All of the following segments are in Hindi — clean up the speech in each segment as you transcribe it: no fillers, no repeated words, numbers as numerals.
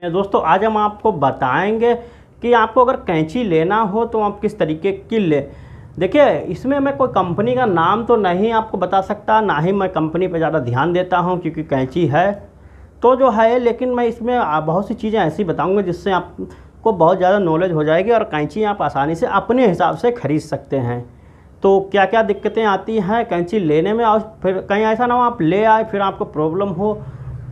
दोस्तों आज हम आपको बताएंगे कि आपको अगर कैंची लेना हो तो आप किस तरीके की ले। देखिए, इसमें मैं कोई कंपनी का नाम तो नहीं आपको बता सकता, ना ही मैं कंपनी पर ज़्यादा ध्यान देता हूं, क्योंकि कैंची है तो जो है, लेकिन मैं इसमें बहुत सी चीज़ें ऐसी बताऊंगा जिससे आपको बहुत ज़्यादा नॉलेज हो जाएगी और कैंची आप आसानी से अपने हिसाब से ख़रीद सकते हैं। तो क्या क्या दिक्कतें आती हैं कैंची लेने में, और फिर कहीं ऐसा ना हो आप ले आए फिर आपको प्रॉब्लम हो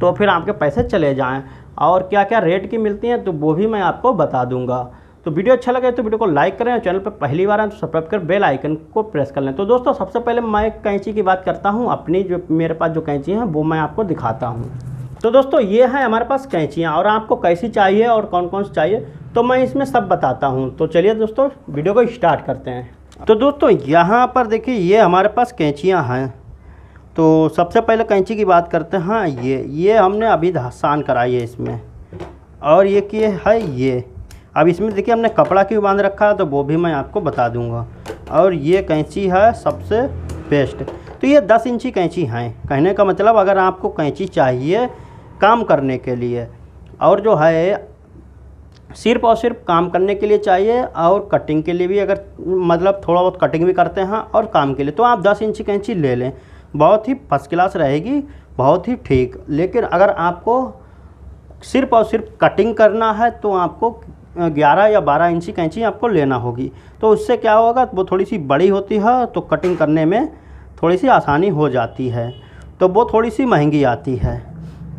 तो फिर आपके पैसे चले जाएं, और क्या क्या रेट की मिलती हैं तो वो भी मैं आपको बता दूंगा। तो वीडियो अच्छा लगे तो वीडियो को लाइक करें, और चैनल पर पहली बार आए तो सब्सक्राइब कर बेल आइकन को प्रेस कर लें। तो दोस्तों सबसे पहले मैं कैंची की बात करता हूं, अपनी जो मेरे पास जो कैंची हैं वो मैं आपको दिखाता हूं। तो दोस्तों ये है हमारे पास कैंचियाँ, और आपको कैसी चाहिए और कौन कौन सी चाहिए तो मैं इसमें सब बताता हूँ। तो चलिए दोस्तों वीडियो को स्टार्ट करते हैं। तो दोस्तों यहाँ पर देखिए ये हमारे पास कैंचियाँ हैं। तो सबसे पहले कैंची की बात करते हैं। हाँ, ये हमने अभी घसान कराई है इसमें, और ये किए है ये। अब इसमें देखिए हमने कपड़ा क्यों बांध रखा है तो वो भी मैं आपको बता दूंगा। और ये कैंची है सबसे बेस्ट। तो ये 10 इंची कैंची हैं। कहने का मतलब अगर आपको कैंची चाहिए काम करने के लिए, और जो है सिर्फ और सिर्फ काम करने के लिए चाहिए, और कटिंग के लिए भी, अगर मतलब थोड़ा बहुत कटिंग भी करते हैं और काम के लिए, तो आप 10 इंची कैंची ले लें। बहुत ही फर्स्ट क्लास रहेगी, बहुत ही ठीक। लेकिन अगर आपको सिर्फ और सिर्फ कटिंग करना है तो आपको 11 या 12 इंची कैंची आपको लेना होगी। तो उससे क्या होगा, वो थोड़ी सी बड़ी होती है तो कटिंग करने में थोड़ी सी आसानी हो जाती है, तो वो थोड़ी सी महंगी आती है।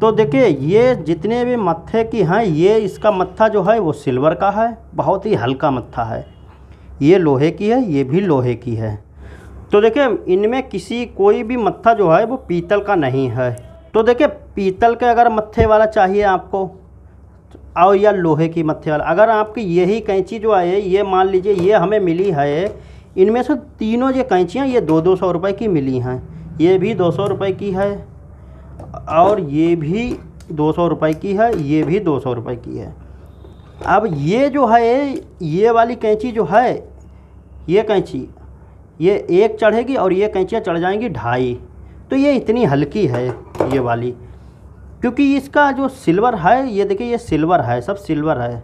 तो देखिए ये जितने भी मत्थे की हैं, ये इसका मत्था जो है वो सिल्वर का है, बहुत ही हल्का मत्था है। ये लोहे की है, ये भी लोहे की है। तो देखिए इनमें कोई भी मत्था जो है वो पीतल का नहीं है। तो देखिए पीतल के अगर मत्थे वाला चाहिए आपको, और या लोहे की मत्थे वाला, अगर आपकी यही कैंची जो है, ये मान लीजिए ये हमें मिली है, इनमें से तीनों ये कैंचियाँ ये 200 रुपये की मिली हैं। ये भी 200 रुपये की है, और ये भी 200 रुपये की है, ये भी 200 रुपये की है। अब ये जो है, ये वाली कैंची जो है, ये कैंची ये 1 चढ़ेगी और ये कैंचियाँ चढ़ जाएंगी 2.5। तो ये इतनी हल्की है ये वाली, क्योंकि इसका जो सिल्वर है, ये देखिए ये सिल्वर है, सब सिल्वर है।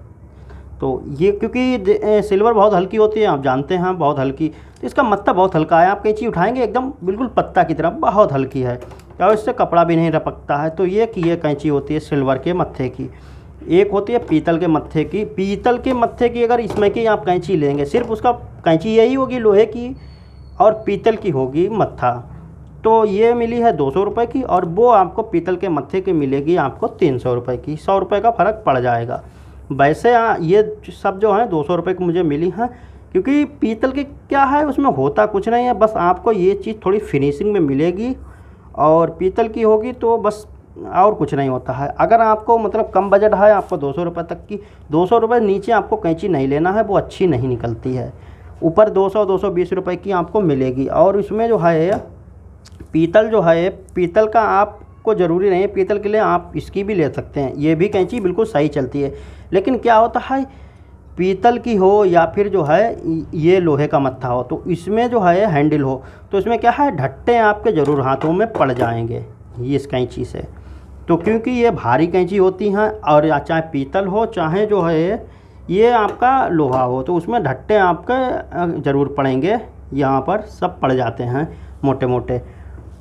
तो ये क्योंकि सिल्वर बहुत हल्की होती है, आप जानते हैं बहुत हल्की, तो इसका मत्था बहुत हल्का है। आप कैंची उठाएंगे एकदम बिल्कुल पत्ता की तरह, बहुत हल्की है, और इससे कपड़ा भी नहीं रपकता है। तो ये कैंची होती है सिल्वर के मत्थे की। एक होती है पीतल के मत्थे की। पीतल के मत्थे की अगर इसमें की आप कैंची लेंगे, सिर्फ उसका कैंची यही होगी लोहे की, और पीतल की होगी मत्था। तो ये मिली है 200 रुपये की, और वो आपको पीतल के मत्थे की मिलेगी आपको 300 रुपये की। 100 रुपये का फ़र्क पड़ जाएगा। वैसे ये सब जो है 200 रुपये की मुझे मिली हैं, क्योंकि पीतल के क्या है, उसमें होता कुछ नहीं है, बस आपको ये चीज़ थोड़ी फिनिशिंग में मिलेगी, और पीतल की होगी तो बस और कुछ नहीं होता है। अगर आपको मतलब कम बजट है, आपको 200 रुपये तक की, 200 रुपये नीचे आपको कैंची नहीं लेना है, वो अच्छी नहीं निकलती है। ऊपर 200-220 रुपये की आपको मिलेगी। और इसमें जो है पीतल जो है, पीतल का आपको ज़रूरी नहीं है, पीतल के लिए आप इसकी भी ले सकते हैं। ये भी कैंची बिल्कुल सही चलती है। लेकिन क्या होता है, पीतल की हो या फिर जो है ये लोहे का मत्था हो, तो इसमें जो है हैंडल हो, तो इसमें क्या है, ढट्टे आपके ज़रूर हाथों में पड़ जाएंगे ये इस कैंची से। तो क्योंकि ये भारी कैंची होती हैं, और चाहे पीतल हो चाहे जो है ये आपका लोहा हो, तो उसमें ढट्टे आपके ज़रूर पड़ेंगे। यहाँ पर सब पड़ जाते हैं मोटे मोटे।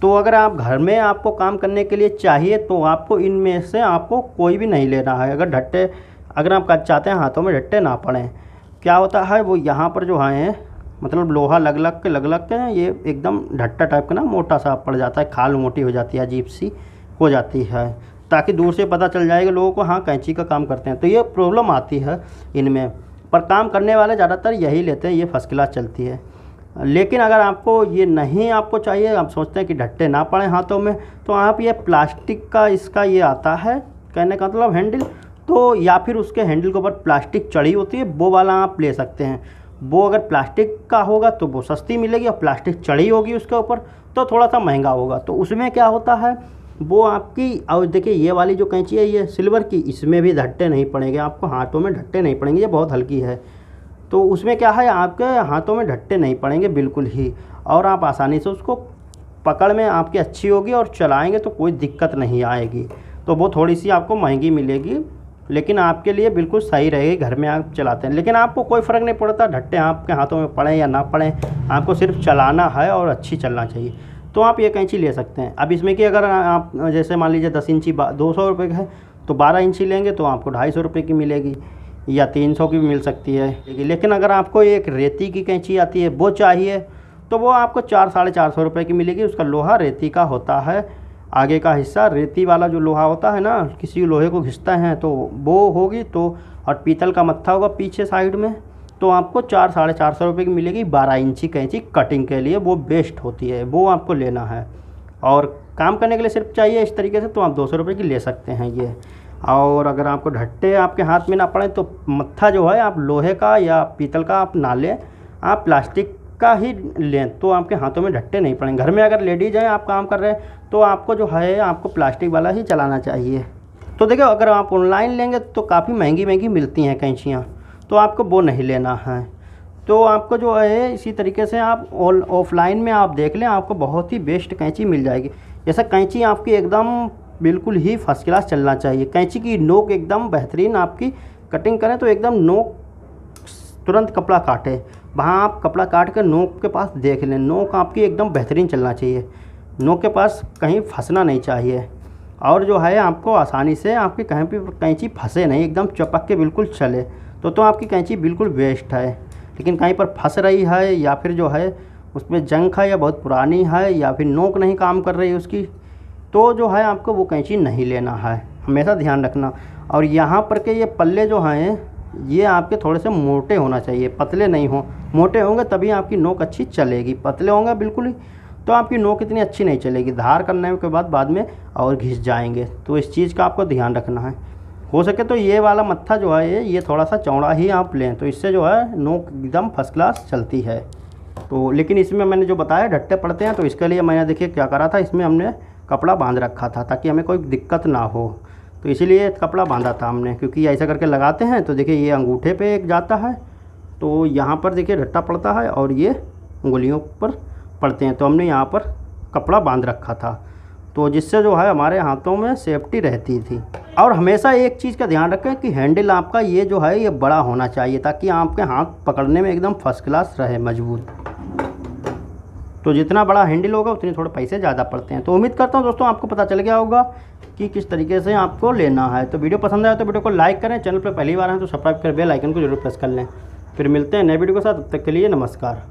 तो अगर आप घर में आपको काम करने के लिए चाहिए तो आपको इनमें से आपको कोई भी नहीं लेना है। अगर आप चाहते हैं हाथों में ढट्टे ना पड़ें, क्या होता है वो यहाँ पर जो है मतलब लोहा लग लग के ये एकदम ढट्टा टाइप का ना मोटा सा पड़ जाता है, खाल मोटी हो जाती है, अजीब सी हो जाती है, ताकि दूर से पता चल जाएगा लोगों को हाँ कैंची का काम करते हैं। तो ये प्रॉब्लम आती है इनमें, पर काम करने वाले ज़्यादातर यही लेते हैं, ये फर्स्ट क्लास चलती है। लेकिन अगर आपको ये नहीं आपको चाहिए, आप सोचते हैं कि ढट्टे ना पड़े हाथों में, तो आप ये प्लास्टिक का इसका ये आता है, कहने का मतलब हैंडल, तो या फिर उसके हैंडल के ऊपर प्लास्टिक चढ़ी होती है, वो वाला आप ले सकते हैं। वो अगर प्लास्टिक का होगा तो वो सस्ती मिलेगी, और प्लास्टिक चढ़ी होगी उसके ऊपर तो थोड़ा सा महंगा होगा। तो उसमें क्या होता है वो आपकी, और देखिए ये वाली जो कैंची है ये सिल्वर की, इसमें भी ढट्टे नहीं पड़ेंगे, आपको हाथों में ढट्टे नहीं पड़ेंगे, ये बहुत हल्की है। तो उसमें क्या है, आपके हाथों में ढट्टे नहीं पड़ेंगे बिल्कुल ही, और आप आसानी से उसको पकड़ में आपकी अच्छी होगी, और चलाएंगे तो कोई दिक्कत नहीं आएगी। तो वो थोड़ी सी आपको महंगी मिलेगी, लेकिन आपके लिए बिल्कुल सही रहेगी, घर में आप चलाते हैं। लेकिन आपको कोई फ़र्क नहीं पड़ता ढट्टे आपके हाथों में पड़े या ना पड़े, आपको सिर्फ चलाना है और अच्छी चलना चाहिए। तो आप ये कैंची ले सकते हैं। अब इसमें कि अगर आप जैसे मान लीजिए 10 इंची 200 रुपये का है, तो 12 इंची लेंगे तो आपको 250 रुपये की मिलेगी, या 300 की भी मिल सकती है। लेकिन अगर आपको एक रेती की कैंची आती है वो चाहिए, तो वो आपको 400-450 रुपये की मिलेगी। उसका लोहा रेती का होता है, आगे का हिस्सा रेती वाला जो लोहा होता है ना, किसी लोहे को घिसते हैं तो वो होगी। तो और पीतल का मत्था होगा पीछे साइड में, तो आपको 400-450 रुपये की मिलेगी। 12 इंची कैंची कटिंग के लिए वो बेस्ट होती है, वो आपको लेना है। और काम करने के लिए सिर्फ चाहिए इस तरीके से, तो आप 200 रुपये की ले सकते हैं ये। और अगर आपको ढट्टे आपके हाथ में ना पड़े तो मत्था जो है आप लोहे का या पीतल का आप ना लें, आप प्लास्टिक का ही लें, तो आपके हाथों में ढट्टे नहीं पड़ेंगे। घर में अगर लेडीज़ हैं, आप काम कर रहे हैं, तो आपको जो है आपको प्लास्टिक वाला ही चलाना चाहिए। तो देखिए, अगर आप ऑनलाइन लेंगे तो काफ़ी महंगी मिलती हैं कैंचियाँ, तो आपको वो नहीं लेना है। तो आपको जो है इसी तरीके से आप ऑफलाइन में आप देख लें, आपको बहुत ही बेस्ट कैंची मिल जाएगी। जैसा कैंची आपकी एकदम बिल्कुल ही फर्स्ट क्लास चलना चाहिए। कैंची की नोक एकदम बेहतरीन, आपकी कटिंग करें तो एकदम नोक तुरंत कपड़ा काटे, वहाँ आप कपड़ा काट कर नोक के पास देख लें, नोक आपकी एकदम बेहतरीन चलना चाहिए, नोक के पास कहीं फंसना नहीं चाहिए। और जो है आपको आसानी से आपकी कहीं भी कैंची फंसे नहीं, एकदम चपक के बिल्कुल चले, तो आपकी कैंची बिल्कुल बेस्ट है। लेकिन कहीं पर फंस रही है या फिर जो है उसमें जंग है या बहुत पुरानी है या फिर नोक नहीं काम कर रही है उसकी, तो जो है आपको वो कैंची नहीं लेना है, हमेशा ध्यान रखना। और यहाँ पर के ये पल्ले जो हैं ये आपके थोड़े से मोटे होना चाहिए, पतले नहीं हो। मोटे होंगे तभी आपकी नोक अच्छी चलेगी, पतले होंगे बिल्कुल ही तो आपकी नोक इतनी अच्छी नहीं चलेगी, धार करने के बाद में और घिस जाएंगे। तो इस चीज़ का आपको ध्यान रखना है। हो सके तो ये वाला मत्था जो है ये थोड़ा सा चौड़ा ही आप लें, तो इससे जो है नोक एकदम फर्स्ट क्लास चलती है। तो लेकिन इसमें मैंने जो बताया ढट्टे पड़ते हैं, तो इसके लिए मैंने देखिए क्या करा था, इसमें हमने कपड़ा बांध रखा था ताकि हमें कोई दिक्कत ना हो। तो इसीलिए कपड़ा बांधा था हमने, क्योंकि ऐसा करके लगाते हैं तो देखिए ये अंगूठे पे एक जाता है, तो यहाँ पर देखिए ढट्टा पड़ता है और ये उंगलियों पर पड़ते हैं, तो हमने यहाँ पर कपड़ा बांध रखा था, तो जिससे जो है हमारे हाथों में सेफ्टी रहती थी। और हमेशा एक चीज़ का ध्यान रखें कि हैंडल आपका ये जो है ये बड़ा होना चाहिए, ताकि आपके हाथ पकड़ने में एकदम फर्स्ट क्लास रहे, मजबूत। तो जितना बड़ा हैंडल होगा उतने थोड़े पैसे ज़्यादा पड़ते हैं। तो उम्मीद करता हूँ दोस्तों आपको पता चल गया होगा कि किस तरीके से आपको लेना है। तो वीडियो पसंद आया तो वीडियो को लाइक करें, चैनल पर पहली बार हैं तो सब्सक्राइब कर बेल आइकन को जरूर प्रेस कर लें। फिर मिलते हैं नए वीडियो के साथ, तब तक के लिए नमस्कार।